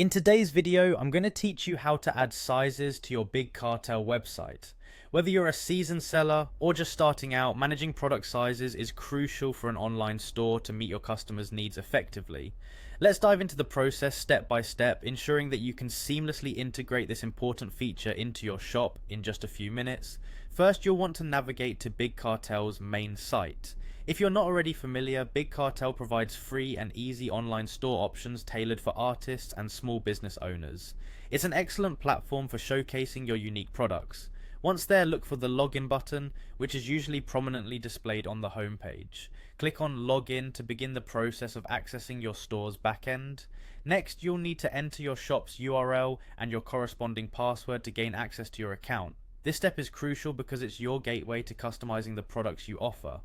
In today's video, I'm going to teach you how to add sizes to your Big Cartel website. Whether you're a seasoned seller or just starting out, managing product sizes is crucial for an online store to meet your customers' needs effectively. Let's dive into the process step by step, ensuring that you can seamlessly integrate this important feature into your shop in just a few minutes. First, you'll want to navigate to Big Cartel's main site. If you're not already familiar, Big Cartel provides free and easy online store options tailored for artists and small business owners. It's an excellent platform for showcasing your unique products. Once there, look for the login button, which is usually prominently displayed on the homepage. Click on Login to begin the process of accessing your store's backend. Next, you'll need to enter your shop's URL and your corresponding password to gain access to your account. This step is crucial because it's your gateway to customizing the products you offer.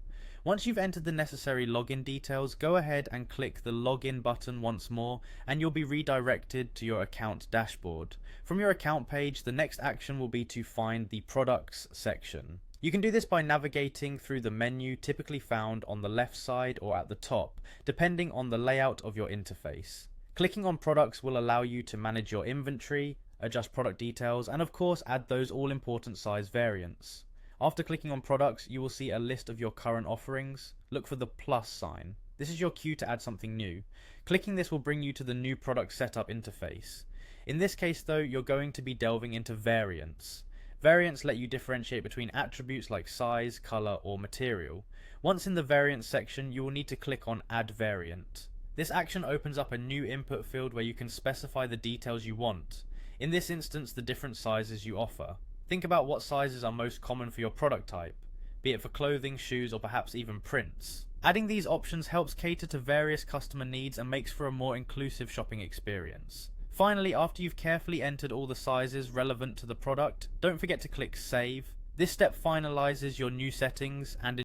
Once you've entered the necessary login details, go ahead and click the login button once more and you'll be redirected to your account dashboard. From your account page, the next action will be to find the products section. You can do this by navigating through the menu typically found on the left side or at the top, depending on the layout of your interface. Clicking on products will allow you to manage your inventory, adjust product details, and of course add those all-important size variants. After clicking on products, you will see a list of your current offerings. Look for the plus sign. This is your cue to add something new. Clicking this will bring you to the new product setup interface. In this case though, you're going to be delving into variants. Variants let you differentiate between attributes like size, color, or material. Once in the variants section, you will need to click on Add Variant. This action opens up a new input field where you can specify the details you want. In this instance, the different sizes you offer. Think about what sizes are most common for your product type, be it for clothing, shoes, or perhaps even prints. Adding these options helps cater to various customer needs and makes for a more inclusive shopping experience. Finally, after you've carefully entered all the sizes relevant to the product, don't forget to click Save. This step finalizes your new settings and